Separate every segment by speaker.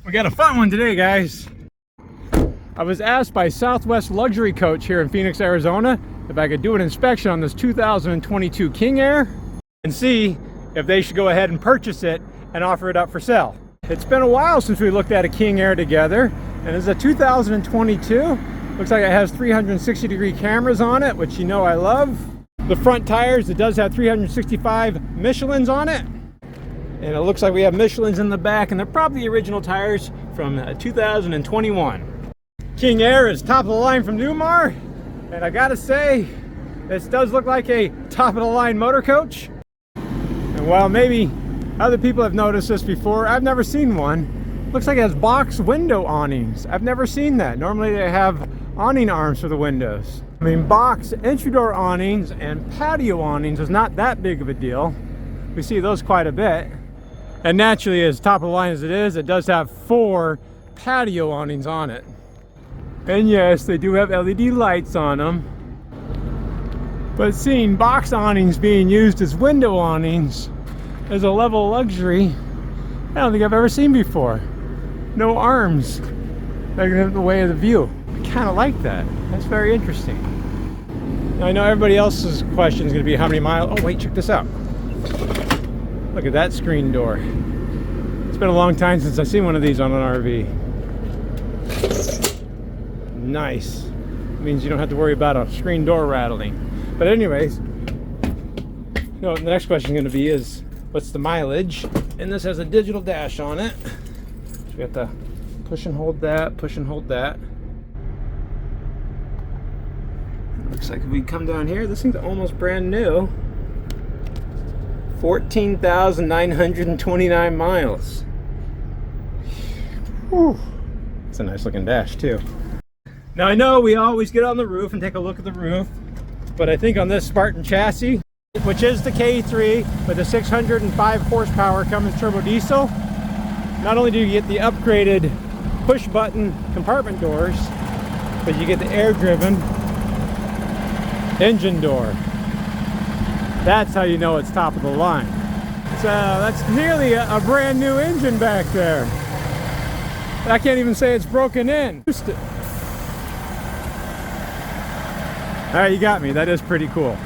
Speaker 1: We got a fun one today, guys. I was asked by Southwest Luxury Coach here in Phoenix, Arizona, if I could do an inspection on this 2022 King Aire and see if they should go ahead and purchase it and offer it up for sale. It's been a while since we looked at a King Aire together, and it's a 2022. Looks like it has 360-degree cameras on it, which you know I love. The front tires, it does have 365 Michelins on it. And it looks like we have Michelins in the back, and they're probably the original tires from 2021. King Aire is top of the line from Newmar, and I gotta say, this does look like a top of the line motor coach. And while maybe other people have noticed this before, I've never seen one. Looks like it has box window awnings. I've never seen that. Normally they have awning arms for the windows. I mean, box entry door awnings and patio awnings is not that big of a deal. We see those quite a bit. And naturally, as top of the line as it does have 4 patio awnings on it. And yes, they do have LED lights on them. But seeing box awnings being used as window awnings as a level of luxury, I don't think I've ever seen before. No arms that get in the way of the view. I kind of like that. That's very interesting. Now, I know everybody else's question is going to be how many miles. Oh wait, check this out. Look at that screen door. It's been a long time since I've seen one of these on an RV. Nice. It means you don't have to worry about a screen door rattling. But anyways, the next question is going to be is, what's the mileage? And this has a digital dash on it. So we got the push and hold that, push and hold that. Looks like if we come down here, this thing's almost brand new. 14,929 miles. Whew. It's a nice looking dash too. Now I know we always get on the roof and take a look at the roof, but I think on this Spartan chassis, which is the K3 with a 605 horsepower Cummins turbo diesel, not only do you get the upgraded push button compartment doors, but you get the air driven engine door. That's how you know it's top of the line. So that's nearly a brand new engine back there. I can't even say it's broken in. All right, you got me. That is pretty cool.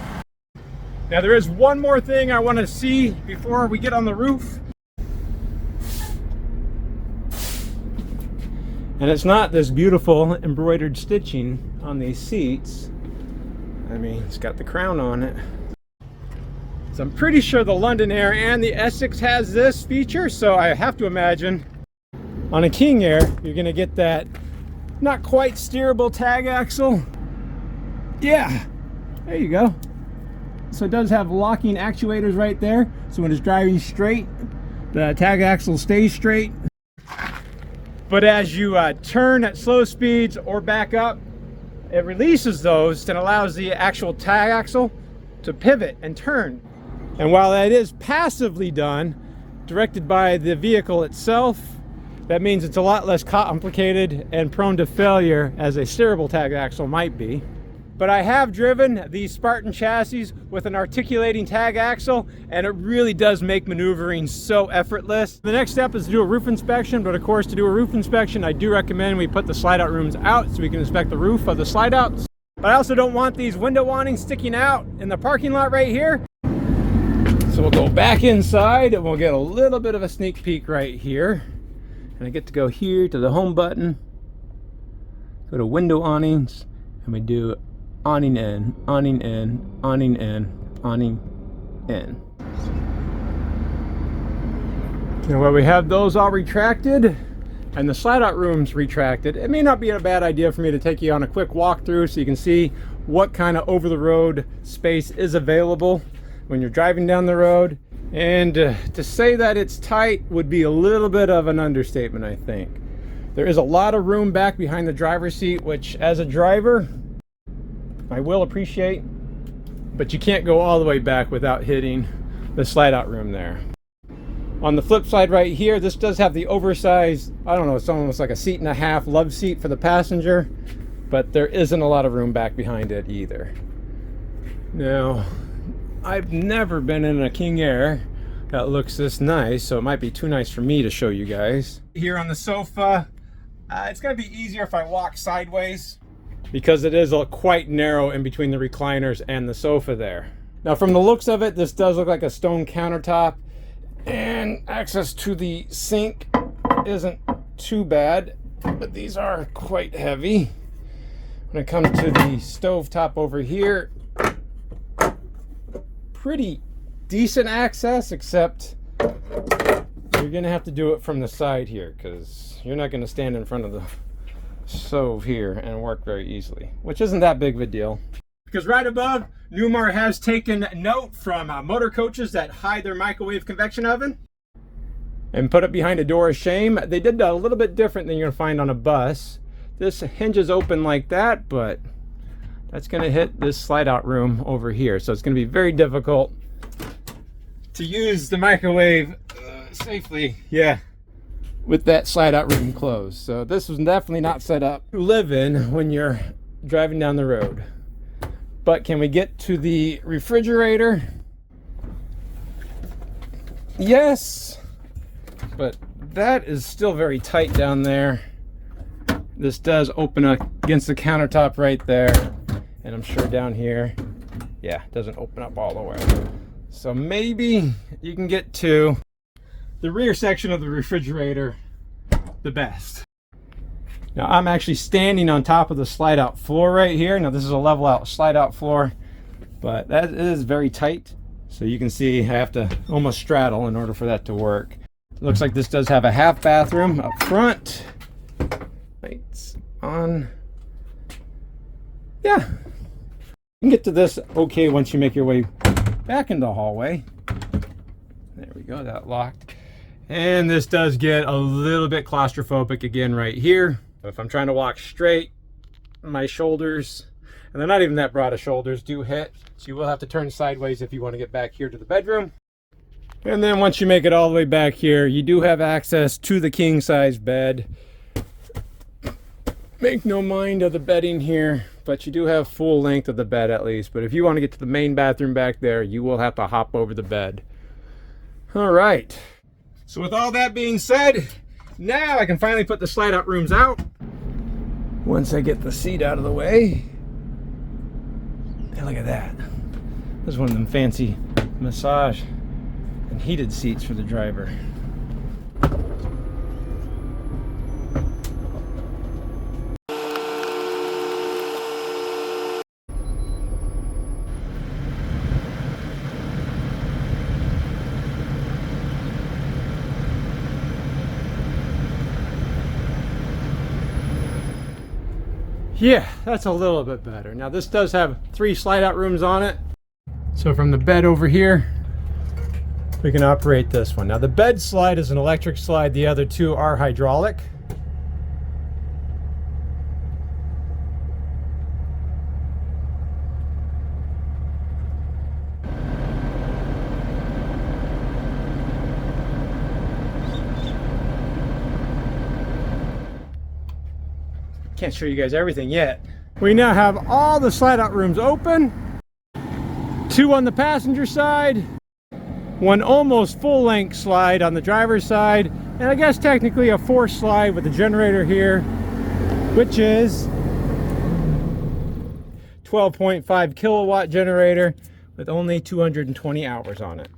Speaker 1: Now there is one more thing I want to see before we get on the roof. And it's not this beautiful embroidered stitching on these seats. I mean, it's got the crown on it. So I'm pretty sure the London Aire and the Essex has this feature, so I have to imagine on a King Aire you're gonna get that not quite steerable tag axle. Yeah, there you go. So it does have locking actuators right there, so when it's driving straight, the tag axle stays straight. But as you turn at slow speeds or back up, it releases those and allows the actual tag axle to pivot and turn. And while that is passively done, directed by the vehicle itself, that means it's a lot less complicated and prone to failure as a steerable tag axle might be. But I have driven these Spartan chassis with an articulating tag axle, and it really does make maneuvering so effortless. The next step is to do a roof inspection, but of course to do a roof inspection, I do recommend we put the slide out rooms out so we can inspect the roof of the slide outs. But I also don't want these window awnings sticking out in the parking lot right here. So we'll go back inside and we'll get a little bit of a sneak peek right here. And I get to go here to the home button, go to window awnings, and we do awning in, awning in, awning in, awning in. And while we have those all retracted and the slide out rooms retracted, it may not be a bad idea for me to take you on a quick walkthrough so you can see what kind of over the road space is available when you're driving down the road. And to say that it's tight would be a little bit of an understatement, I think. There is a lot of room back behind the driver's seat, which as a driver, I will appreciate, but you can't go all the way back without hitting the slide out room there. On the flip side right here, this does have the oversized, I don't know, it's almost like a 1.5 seat love seat for the passenger, but there isn't a lot of room back behind it either. Now, I've never been in a King Aire, that looks this nice, so it might be too nice for me to show you guys. Here on the sofa, it's gonna be easier if I walk sideways because it is quite narrow in between the recliners and the sofa there. Now from the looks of it, this does look like a stone countertop, and access to the sink isn't too bad, but these are quite heavy. When it comes to the stove top over here, pretty decent access, except you're gonna have to do it from the side here because you're not gonna stand in front of the stove here and work very easily, which isn't that big of a deal. Because right above, Newmar has taken note from motor coaches that hide their microwave convection oven and put it behind a door of shame. They did that a little bit different than you're gonna find on a bus. This hinges open like that, but that's gonna hit this slide out room over here. So it's gonna be very difficult to use the microwave safely, with that slide out room closed. So this was definitely not set up to live in when you're driving down the road. But can we get to the refrigerator? Yes, but that is still very tight down there. This does open up against the countertop right there, and I'm sure down here, it doesn't open up all the way. So maybe you can get to the rear section of the refrigerator the best. Now I'm actually standing on top of the slide out floor right here. Now this is a level out slide out floor, but that is very tight. So you can see I have to almost straddle in order for that to work. It looks like this does have a half bathroom up front. Lights on. Yeah. You can get to this okay once you make your way back in the hallway. There we go, that locked. And this does get a little bit claustrophobic again right here. If I'm trying to walk straight, my shoulders, and they're not even that broad of shoulders, do hit. So you will have to turn sideways if you want to get back here to the bedroom. And then once you make it all the way back here, you do have access to the king size bed. Make no mind of the bedding here, but you do have full length of the bed at least. But if you want to get to the main bathroom back there, you will have to hop over the bed. All right. So with all that being said, now I can finally put the slide out rooms out. Once I get the seat out of the way. And look at that. This is one of them fancy massage and heated seats for the driver. Yeah, that's a little bit better. Now this does have 3 slide out rooms on it. So from the bed over here, we can operate this one. Now the bed slide is an electric slide. The other 2 are hydraulic. Can't show you guys everything yet. We now have all the slide out rooms open. 2 on the passenger side, 1 almost full length slide on the driver's side, and I guess technically a 4th slide with the generator here, which is 12.5 kilowatt generator with only 220 hours on it.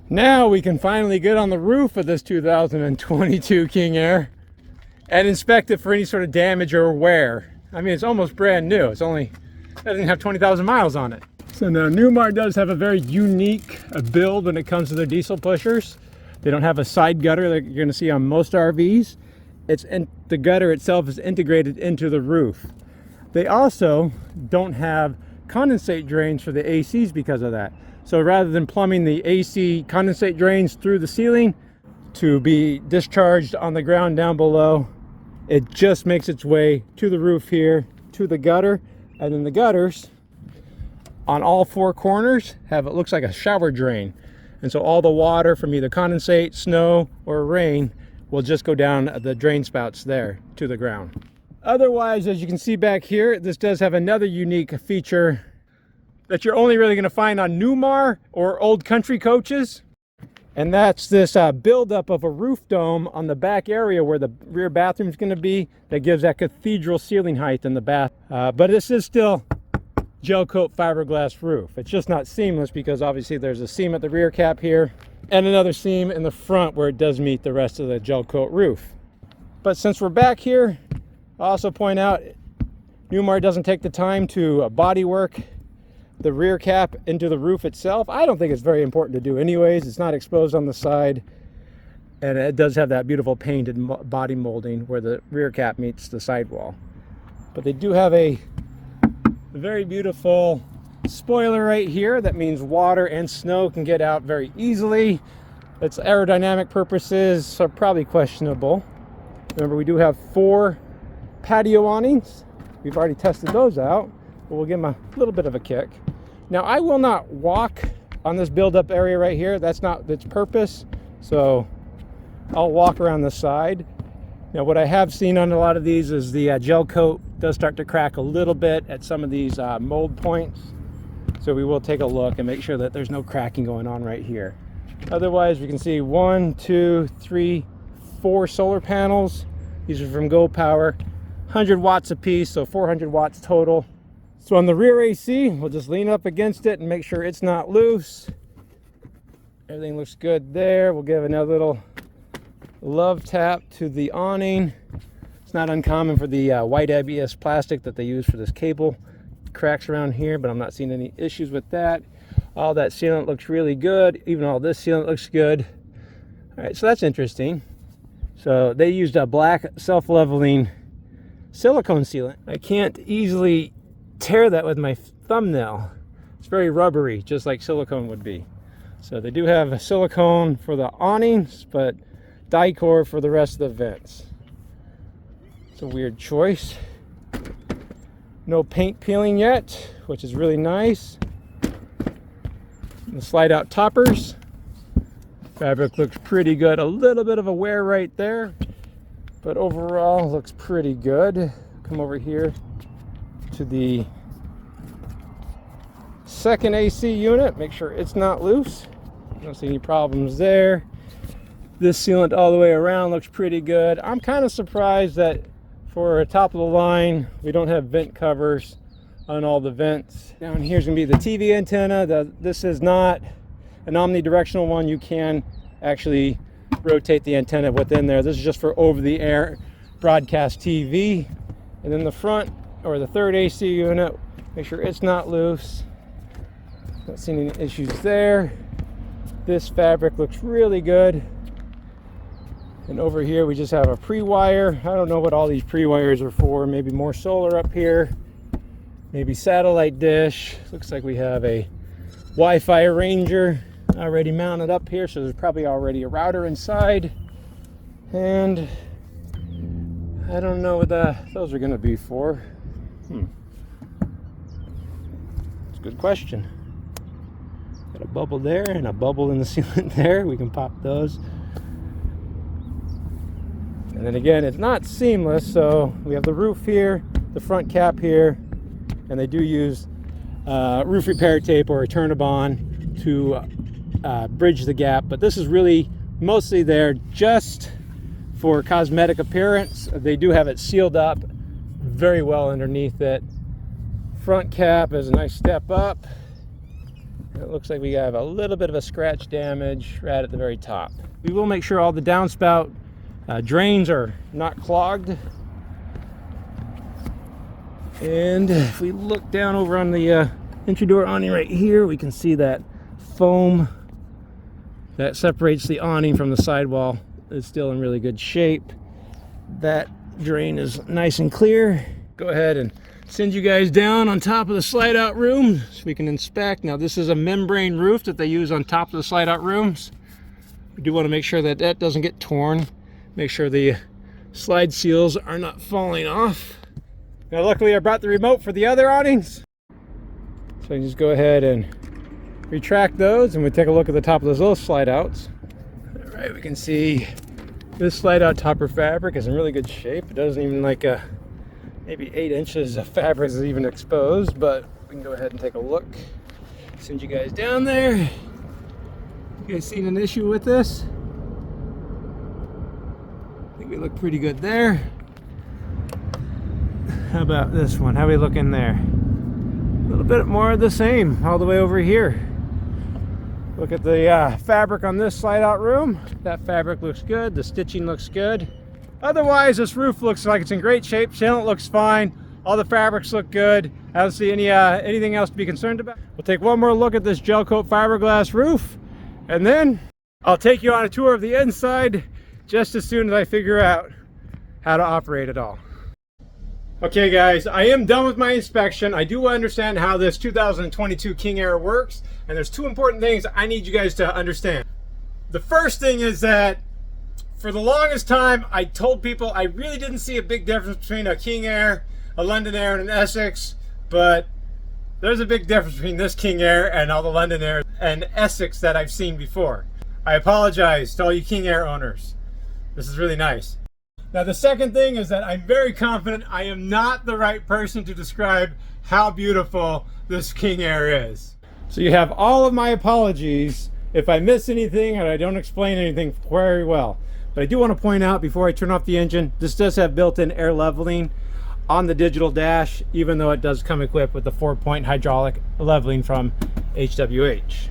Speaker 1: Now we can finally get on the roof of this 2022 King Aire and inspect it for any sort of damage or wear. I mean, it's almost brand new. It doesn't have 20,000 miles on it. So now Newmar does have a very unique build when it comes to their diesel pushers. They don't have a side gutter like you're gonna see on most RVs. The gutter itself is integrated into the roof. They also don't have condensate drains for the ACs because of that. So rather than plumbing the AC condensate drains through the ceiling to be discharged on the ground down below, it just makes its way to the roof here, to the gutter, and then the gutters on all 4 corners have, it looks like a shower drain. And so all the water from either condensate, snow, or rain will just go down the drain spouts there to the ground. Otherwise, as you can see back here, this does have another unique feature that you're only really gonna find on Newmar or old country coaches. And that's this buildup of a roof dome on the back area where the rear bathroom is going to be. That gives that cathedral ceiling height in the bath. But this is still gel coat fiberglass roof. It's just not seamless because obviously there's a seam at the rear cap here and another seam in the front where it does meet the rest of the gel coat roof. But since we're back here, I'll also point out Newmar doesn't take the time to body work the rear cap into the roof itself. I don't think it's very important to do anyways. It's not exposed on the side, and it does have that beautiful painted body molding where the rear cap meets the sidewall. But they do have a very beautiful spoiler right here. That means water and snow can get out very easily. Its aerodynamic purposes are probably questionable. Remember, we do have 4 patio awnings. We've already tested those out, but we'll give them a little bit of a kick. Now, I will not walk on this build-up area right here. That's not its purpose, so I'll walk around the side. Now, what I have seen on a lot of these is the gel coat does start to crack a little bit at some of these mold points. So we will take a look and make sure that there's no cracking going on right here. Otherwise, we can see 1, 2, 3, 4 solar panels. These are from Go Power, 100 watts a piece, so 400 watts total. So on the rear AC, we'll just lean up against it and make sure it's not loose. Everything looks good there. We'll give another little love tap to the awning. It's not uncommon for the white ABS plastic that they use for this cable. Cracks around here, but I'm not seeing any issues with that. All that sealant looks really good. Even all this sealant looks good. All right, so that's interesting. So they used a black self-leveling silicone sealant. I can't easily tear that with my thumbnail. It's very rubbery, just like silicone would be. So they do have a silicone for the awnings, but Dicor for the rest of the vents. It's a weird choice. No paint peeling yet, which is really nice. The slide out toppers. Fabric looks pretty good. A little bit of a wear right there, but overall looks pretty good. Come over here to the second AC unit, make sure it's not loose. Don't see any problems there. This sealant all the way around looks pretty good. I'm kind of surprised that for a top of the line we don't have vent covers on all the vents. Down here's gonna be the TV antenna. This is not an omnidirectional one. You can actually rotate the antenna within there. This is just for over-the-air broadcast TV. And then the front, or the third AC unit, make sure it's not loose. Not seeing any issues there. This fabric looks really good. And over here we just have a pre-wire. I don't know what all these pre-wires are for. Maybe more solar up here. Maybe satellite dish. Looks like we have a Wi-Fi arranger already mounted up here, so there's probably already a router inside. And I don't know what those are going to be for. It's a good question. Got a bubble there and a bubble in the sealant there. We can pop those. And then again, it's not seamless, so we have the roof here, the front cap here, and they do use roof repair tape or a Turnabond to bridge the gap. But this is really mostly there just for cosmetic appearance. They do have it sealed up very well underneath it. Front cap is a nice step up. It looks like we have a little bit of a scratch damage right at the very top. We will make sure all the downspout drains are not clogged. And if we look down over on the entry door awning right here, we can see that foam that separates the awning from the sidewall is still in really good shape. That drain is nice and clear. Go ahead and send you guys down on top of the slide out room so we can inspect. Now this is a membrane roof that they use on top of the slide out rooms. We do want to make sure that that doesn't get torn. Make sure the slide seals are not falling off. Now luckily I brought the remote for the other awnings. So I can just go ahead and retract those and we take a look at the top of those little slide outs. All right, we can see this slide out topper fabric is in really good shape. It doesn't even like maybe 8 inches of fabric is even exposed, but we can go ahead and take a look. Send you guys down there. You guys seen an issue with this? I think we look pretty good there. How about this one? How we looking there? A little bit more of the same all the way over here. Look at the fabric on this slide out room. That fabric looks good. The stitching looks good. Otherwise, this roof looks like it's in great shape. Sealant looks fine. All the fabrics look good. I don't see anything else to be concerned about. We'll take one more look at this gel coat fiberglass roof, and then I'll take you on a tour of the inside just as soon as I figure out how to operate it all. Okay guys, I am done with my inspection. I do understand how this 2022 King Aire works, and there's two important things I need you guys to understand. The first thing is that for the longest time I told people I really didn't see a big difference between a King Aire, a London Aire, and an Essex, but there's a big difference between this King Aire and all the London Aire and Essex that I've seen before. I apologize to all you King Aire owners. This is really nice. Now the second thing is that I'm very confident I am not the right person to describe how beautiful this King Aire is. So you have all of my apologies if I miss anything and I don't explain anything very well. But I do want to point out before I turn off the engine, this does have built-in air leveling on the digital dash, even though it does come equipped with the 4-point hydraulic leveling from HWH.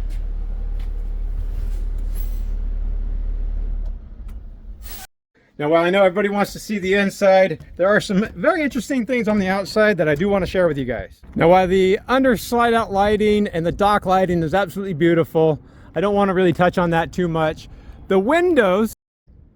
Speaker 1: Now, while I know everybody wants to see the inside, there are some very interesting things on the outside that I do want to share with you guys. Now, while the under slide out lighting and the dock lighting is absolutely beautiful, I don't want to really touch on that too much. The windows,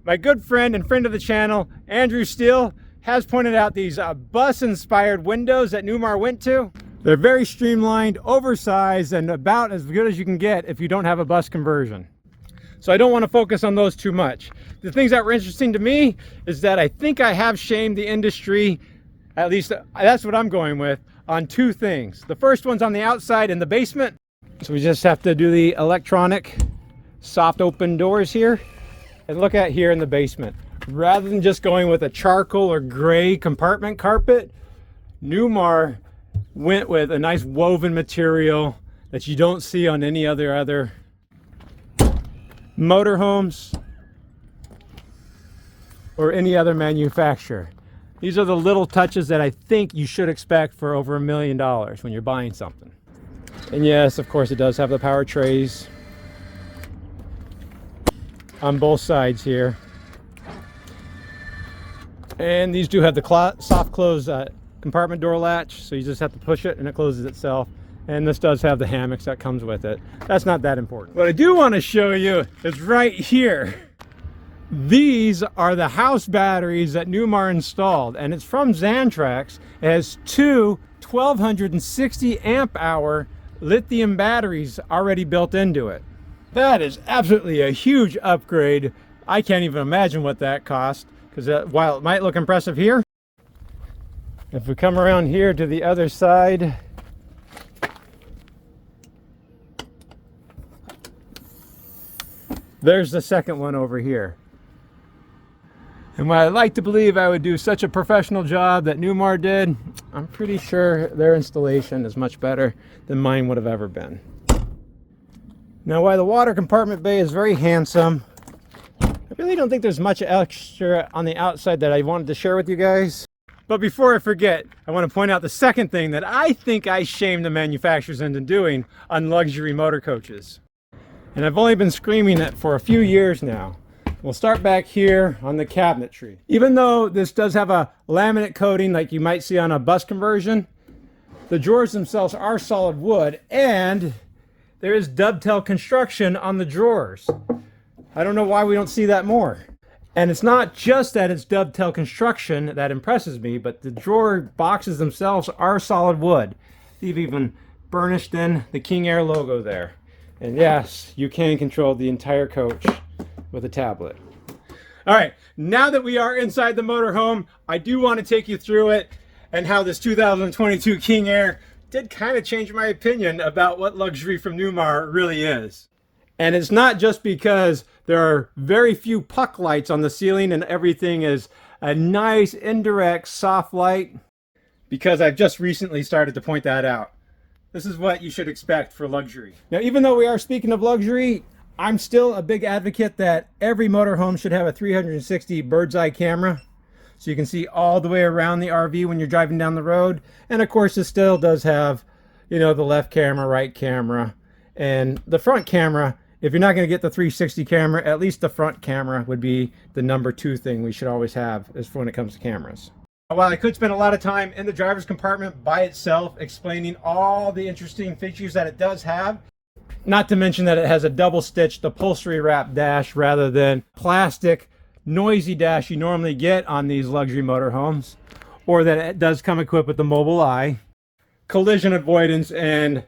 Speaker 1: my good friend and friend of the channel, Andrew Steele, has pointed out these bus-inspired windows that Newmar went to. They're very streamlined, oversized, and about as good as you can get if you don't have a bus conversion. So I don't want to focus on those too much. The things that were interesting to me is that I think I have shamed the industry, at least that's what I'm going with, on two things. The first one's on the outside in the basement. So we just have to do the electronic soft open doors here. And look at here in the basement. Rather than just going with a charcoal or gray compartment carpet, Newmar went with a nice woven material that you don't see on any other motorhomes or any other manufacturer. These are the little touches that I think you should expect for over $1 million when you're buying something. And yes, of course, it does have the power trays on both sides here. And these do have the soft close compartment door latch, so you just have to push it and it closes itself. And this does have the hammocks that comes with it. That's not that important. What I do want to show you is right here. These are the house batteries that Newmar installed, and it's from Xantrax. It has two 1260 amp hour lithium batteries already built into it. That is absolutely a huge upgrade. I can't even imagine what that cost, because while it might look impressive here, if we come around here to the other side, there's the second one over here. And while I like to believe I would do such a professional job that Newmar did, I'm pretty sure their installation is much better than mine would have ever been. Now, while the water compartment bay is very handsome, I really don't think there's much extra on the outside that I wanted to share with you guys. But before I forget, I want to point out the second thing that I think I shamed the manufacturers into doing on luxury motor coaches. And I've only been screaming it for a few years now. We'll start back here on the cabinetry. Even though this does have a laminate coating like you might see on a bus conversion, the drawers themselves are solid wood, and there is dovetail construction on the drawers. I don't know why we don't see that more. And it's not just that it's dovetail construction that impresses me, but the drawer boxes themselves are solid wood. They've even burnished in the King Aire logo there. And yes, you can control the entire coach with a tablet. All right, now that we are inside the motorhome, I do want to take you through it and how this 2022 King Aire did kind of change my opinion about what luxury from Newmar really is. And it's not just because there are very few puck lights on the ceiling and everything is a nice indirect soft light, because I've just recently started to point that out. This is what you should expect for luxury. Now, even though we are speaking of luxury, I'm still a big advocate that every motorhome should have a 360 bird's eye camera, so you can see all the way around the RV when you're driving down the road. And of course, it still does have, you know, the left camera, right camera, and the front camera. If you're not going to get the 360 camera, at least the front camera would be the number 2 thing we should always have as when it comes to cameras. While I could spend a lot of time in the driver's compartment by itself explaining all the interesting features that it does have, not to mention that it has a double-stitched upholstery wrap dash rather than plastic noisy dash you normally get on these luxury motorhomes, or that it does come equipped with the mobile eye, collision avoidance, and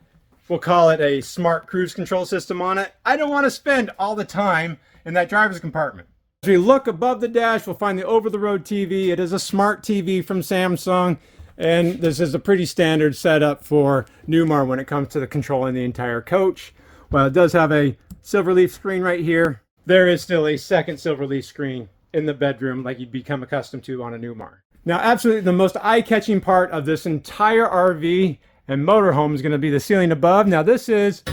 Speaker 1: we'll call it a smart cruise control system on it. I don't want to spend all the time in that driver's compartment. As we look above the dash, we'll find the over-the-road TV. It is a smart TV from Samsung, and this is a pretty standard setup for Newmar when it comes to the controlling the entire coach. While it does have a silverleaf screen right here, there is still a second silverleaf screen in the bedroom like you'd become accustomed to on a Newmar. Now, absolutely the most eye-catching part of this entire RV and motorhome is going to be the ceiling above. Now, this is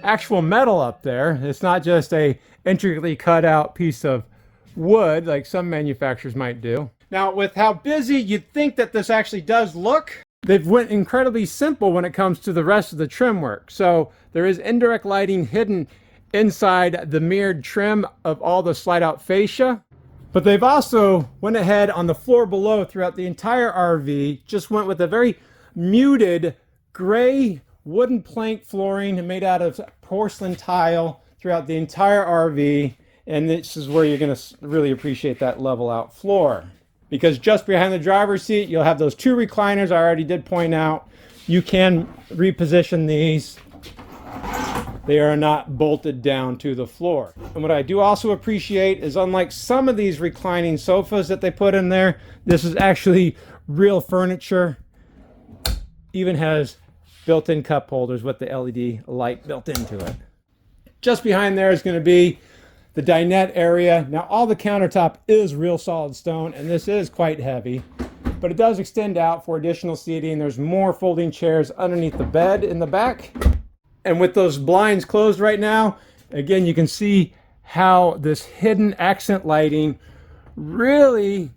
Speaker 1: actual metal up there. It's not just a intricately cut out piece of wood like some manufacturers might do. Now, with how busy you'd think that this actually does look, they've went incredibly simple when it comes to the rest of the trim work. So there is indirect lighting hidden inside the mirrored trim of all the slide out fascia. But they've also went ahead on the floor below throughout the entire RV, just went with a very muted gray wooden plank flooring made out of porcelain tile throughout the entire RV. And this is where you're going to really appreciate that level out floor, because just behind the driver's seat, you'll have those 2 recliners I already did point out. You can reposition these. They are not bolted down to the floor. And what I do also appreciate is, unlike some of these reclining sofas that they put in there, this is actually real furniture. Even has built-in cup holders with the LED light built into it. Just behind there is going to be the dinette area. Now, all the countertop is real solid stone, and this is quite heavy, but it does extend out for additional seating. There's more folding chairs underneath the bed in the back. And with those blinds closed right now, again, you can see how this hidden accent lighting really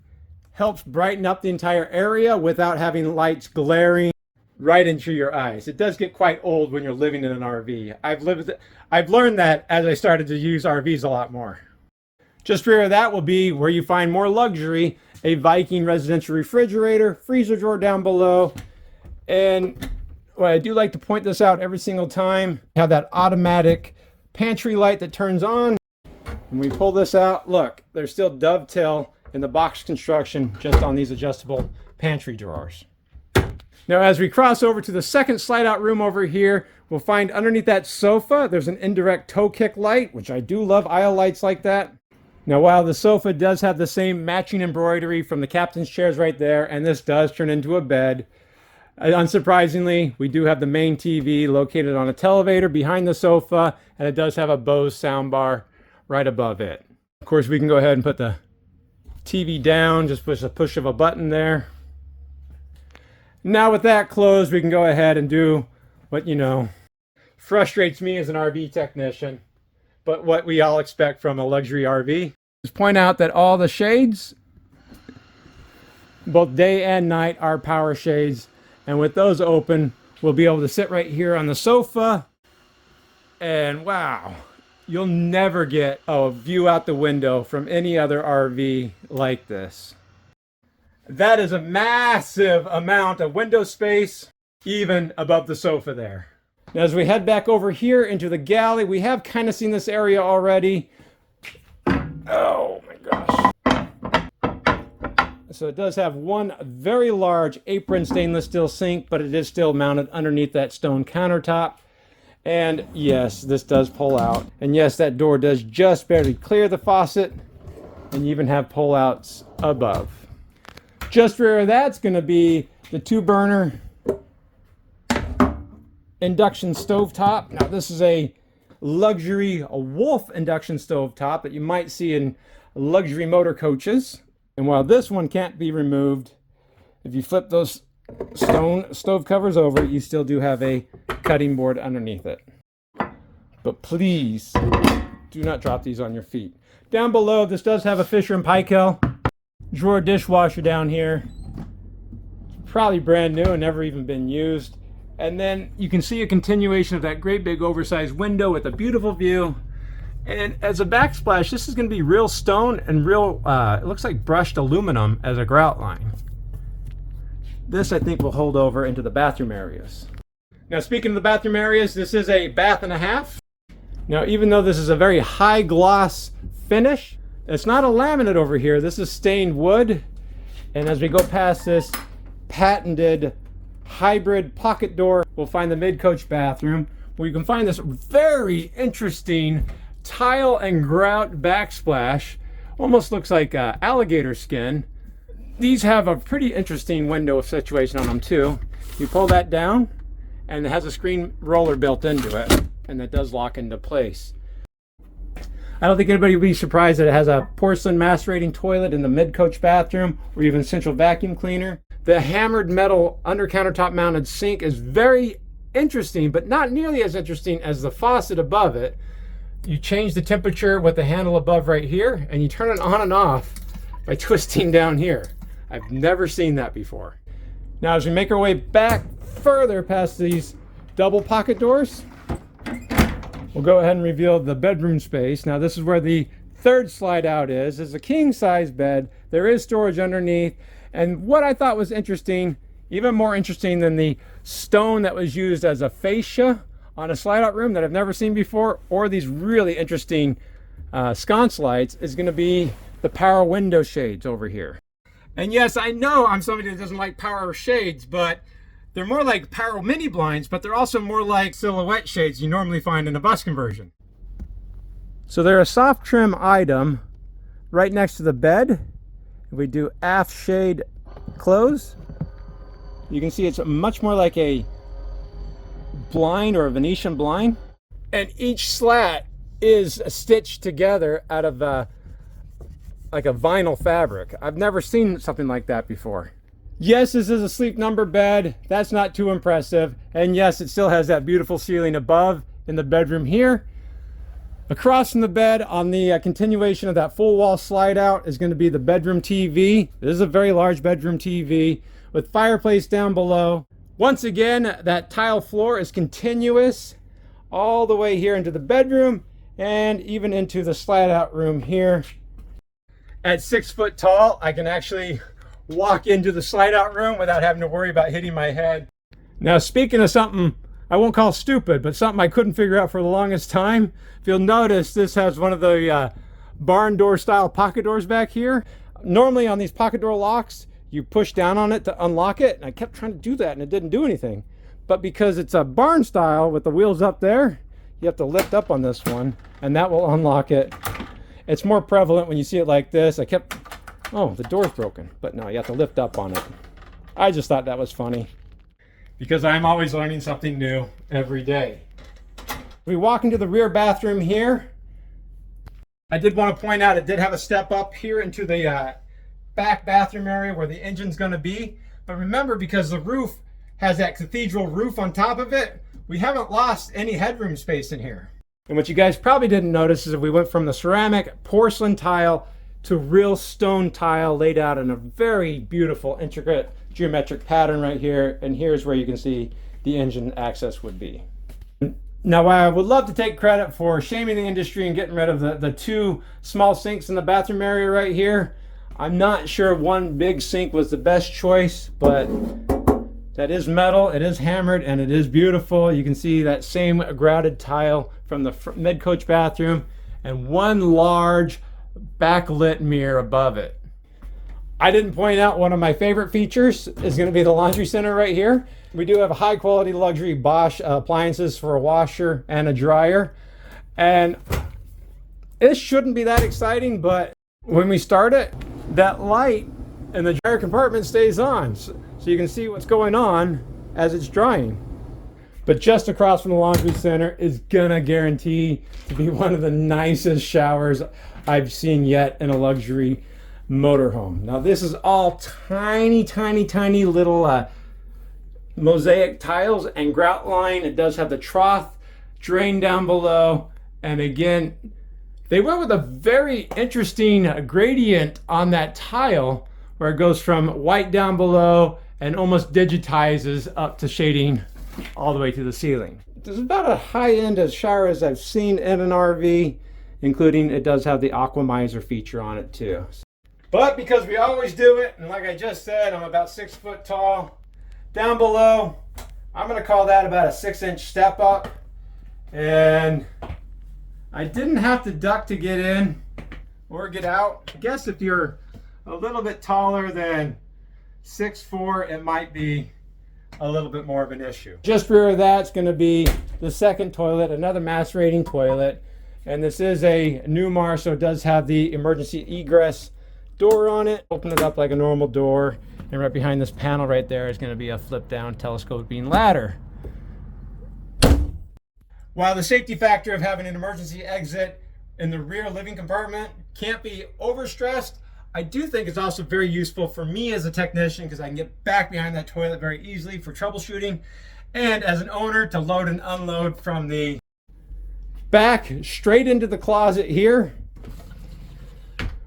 Speaker 1: helps brighten up the entire area without having lights glaring right into your eyes. It does get quite old when you're living in an RV. I've learned that as I started to use RVs a lot more. Just rear of that will be where you find more luxury, a Viking residential refrigerator, freezer drawer down below, and well, I do like to point this out every single time. Have that automatic pantry light that turns on. When we pull this out, look, there's still dovetail in the box construction just on these adjustable pantry drawers. Now, as we cross over to the second slide out room over here, we'll find underneath that sofa, there's an indirect toe kick light, which I do love aisle lights like that. Now, while the sofa does have the same matching embroidery from the captain's chairs right there, and this does turn into a bed, unsurprisingly, we do have the main TV located on a televator behind the sofa, and it does have a Bose soundbar right above it. Of course, we can go ahead and put the TV down, just push a push of a button there. Now with that closed, we can go ahead and do what, you know, frustrates me as an RV technician, but what we all expect from a luxury RV. Just point out that all the shades, both day and night, are power shades. And with those open, we'll be able to sit right here on the sofa. And wow, you'll never get a view out the window from any other RV like this. That is a massive amount of window space, even above the sofa there. Now, as we head back over here into the galley, we have kind of seen this area already. Oh my gosh. So it does have one very large apron stainless steel sink, but it is still mounted underneath that stone countertop. And yes, this does pull out. And yes, that door does just barely clear the faucet. And you even have pull-outs above. Just rear of that's going to be the 2-burner induction stovetop. Now, this is a luxury Wolf induction stovetop that you might see in luxury motor coaches. And while this one can't be removed, if you flip those stone stove covers over, you still do have a cutting board underneath it. but please do not drop these on your feet. Down below, this does have a Fisher & Paykel drawer dishwasher down here. Probably brand new and never even been used. And then you can see a continuation of that great big oversized window with a beautiful view. And as a backsplash, this is going to be real stone and real, it looks like brushed aluminum as a grout line. This, I think, will hold over into the bathroom areas. Now, speaking of the bathroom areas, this is a bath and a half. Now, even though this is a very high gloss finish, it's not a laminate over here. This is stained wood. And as we go past this patented hybrid pocket door, we'll find the mid-coach bathroom, where you can find this very interesting tile and grout backsplash. Almost looks like alligator skin. These have a pretty interesting window situation on them too. You pull that down and it has a screen roller built into it, and that does lock into place. I don't think anybody will be surprised that it has a porcelain macerating toilet in the mid-coach bathroom, or even central vacuum cleaner. The hammered metal under countertop mounted sink is very interesting, but not nearly as interesting as the faucet above it. You change the temperature with the handle above right here, and you turn it on and off by twisting down here. I've never seen that before. Now, as we make our way back further past these double pocket doors, we'll go ahead and reveal the bedroom space. Now, this is where the third slide out is. It's a king size bed. There is storage underneath. And what I thought was interesting, even more interesting than the stone that was used as a fascia on a slide out room that I've never seen before, or these really interesting sconce lights, is going to be the power window shades over here. And yes, I know I'm somebody that doesn't like power shades, but they're more like power mini blinds, but they're also more like silhouette shades you normally find in a bus conversion. So they're a soft trim item right next to the bed. If we do aft shade close, you can see it's much more like a blind or a Venetian blind. And each slat is stitched together out of like a vinyl fabric. I've never seen something like that before. Yes, this is a sleep number bed. That's not too impressive. And yes, it still has that beautiful ceiling above in the bedroom here. Across from the bed, on the continuation of that full wall slide out, is going to be the bedroom TV. This is a very large bedroom TV with fireplace down below. Once again, that tile floor is continuous all the way here into the bedroom and even into the slide out room here. At 6 foot tall, I can actually walk into the slide out room without having to worry about hitting my head. Now, speaking of something I won't call stupid, but something I couldn't figure out for the longest time, if you'll notice, this has one of the barn door style pocket doors back here. Normally on these pocket door locks, you push down on it to unlock it, and I kept trying to do that and it didn't do anything. But because it's a barn style with the wheels up there, you have to lift up on this one and that will unlock it. It's more prevalent when you see it like this. Oh, the door's broken, but no, you have to lift up on it. I just thought that was funny, because I'm always learning something new every day. We walk into the rear bathroom here. I did want to point out it did have a step up here into the back bathroom area where the engine's going to be. But remember, because the roof has that cathedral roof on top of it, we haven't lost any headroom space in here. And what you guys probably didn't notice is that we went from the ceramic porcelain tile to real stone tile laid out in a very beautiful, intricate geometric pattern right here. And here's where you can see the engine access would be. Now, I would love to take credit for shaming the industry and getting rid of the two small sinks in the bathroom area right here. I'm not sure one big sink was the best choice, but that is metal, it is hammered, and it is beautiful. You can see that same grouted tile from the mid-coach bathroom and one large backlit mirror above it. I didn't point out one of my favorite features is going to be the laundry center right here. We do have high quality luxury Bosch appliances for a washer and a dryer. And this shouldn't be that exciting, but when we start it, that light in the dryer compartment stays on. So you can see what's going on as it's drying. But just across from the laundry center is gonna guarantee to be one of the nicest showers I've seen yet in a luxury motorhome. Now this is all tiny, tiny, tiny little mosaic tiles and grout line. It does have the trough drain down below. And again, they went with a very interesting gradient on that tile where it goes from white down below and almost digitizes up to shading all the way to the ceiling. This is about a high-end as shower as I've seen in an RV, including it does have the Aquamizer feature on it too. But because we always do it, and like I just said, I'm about 6 foot tall. Down below, I'm gonna call that about a 6-inch step up. And I didn't have to duck to get in or get out. I guess if you're a little bit taller than 6'4", it might be a little bit more of an issue. Just rear of that's going to be the second toilet, another mass rating toilet. And this is a Newmar, so it does have the emergency egress door on it. Open it up like a normal door. And right behind this panel right there is going to be a flip down telescoping ladder. While the safety factor of having an emergency exit in the rear living compartment can't be overstressed, I do think it's also very useful for me as a technician because I can get back behind that toilet very easily for troubleshooting, and as an owner to load and unload from the back straight into the closet here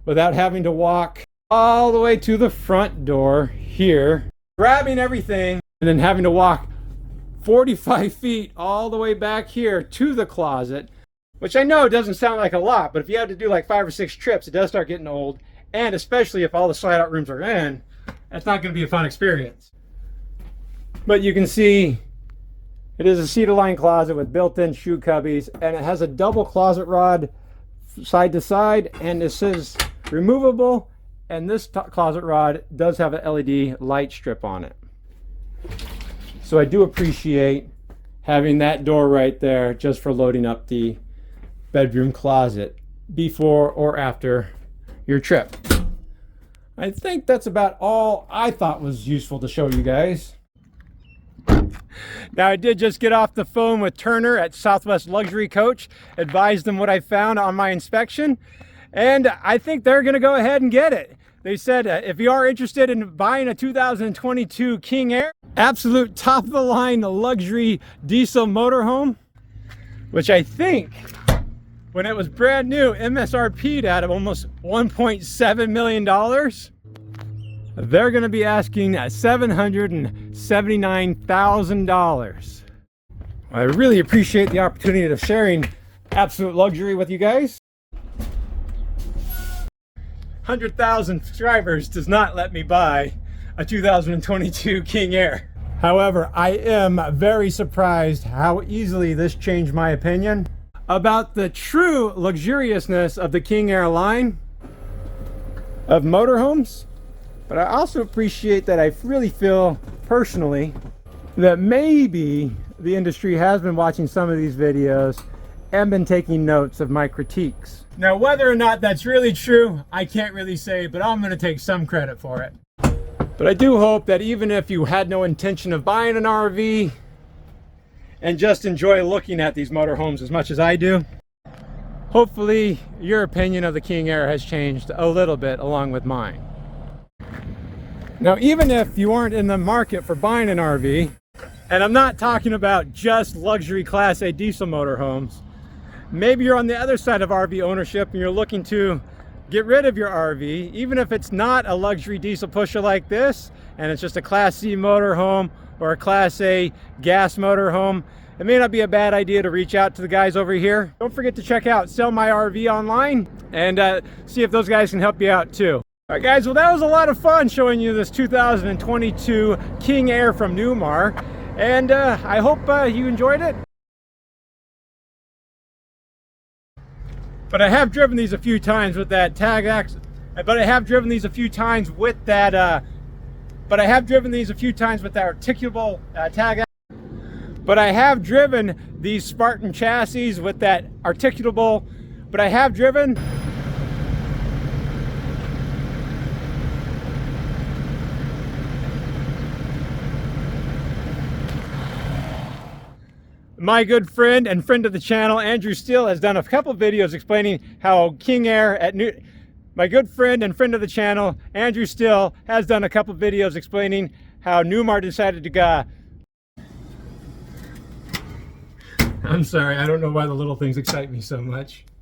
Speaker 1: without having to walk all the way to the front door here, grabbing everything, and then having to walk 45 feet all the way back here to the closet, which I know doesn't sound like a lot, but if you have to do like 5 or 6 trips, it does start getting old. And especially if all the slide out rooms are in, that's not going to be a fun experience. But you can see it is a cedar-lined closet with built-in shoe cubbies, and it has a double closet rod side to side, and this is removable, and this closet rod does have an LED light strip on it. So I do appreciate having that door right there just for loading up the bedroom closet before or after your trip. I think that's about all I thought was useful to show you guys. Now, I did just get off the phone with Turner at Southwest Luxury Coach, advised them what I found on my inspection, and I think they're going to go ahead and get it. They said if you are interested in buying a 2022 King Aire, absolute top-of-the-line luxury diesel motorhome, which I think when it was brand new, MSRP'd at almost $1.7 million, they're going to be asking $779,000. I really appreciate the opportunity of sharing absolute luxury with you guys. 100,000 subscribers does not let me buy a 2022 King Aire. However, I am very surprised how easily this changed my opinion about the true luxuriousness of the King Aire line of motorhomes. But I also appreciate that I really feel personally that maybe the industry has been watching some of these videos and been taking notes of my critiques. Now, whether or not that's really true, I can't really say, but I'm going to take some credit for it. But I do hope that even if you had no intention of buying an RV and just enjoy looking at these motorhomes as much as I do, hopefully your opinion of the King Aire has changed a little bit along with mine. Now, even if you aren't in the market for buying an RV, and I'm not talking about just luxury Class A diesel motorhomes, maybe you're on the other side of RV ownership and you're looking to get rid of your RV, even if it's not a luxury diesel pusher like this, and it's just a Class C motorhome or a Class A gas motorhome, it may not be a bad idea to reach out to the guys over here. Don't forget to check out Sell My RV online and see if those guys can help you out too. All right, guys, well, that was a lot of fun showing you this 2022 King Aire from Newmar, and I hope you enjoyed it. But I have driven these a few times with that tag axle. But I have driven these a few times with that. Articulable tag axle. But I have driven these Spartan chassis with that articulable. But I have driven. My good friend and friend of the channel, Andrew Steele, has done a couple of videos explaining how King Aire at My good friend and friend of the channel, Andrew Steele, has done a couple of videos explaining how Newmar decided to I'm sorry, I don't know why the little things excite me so much.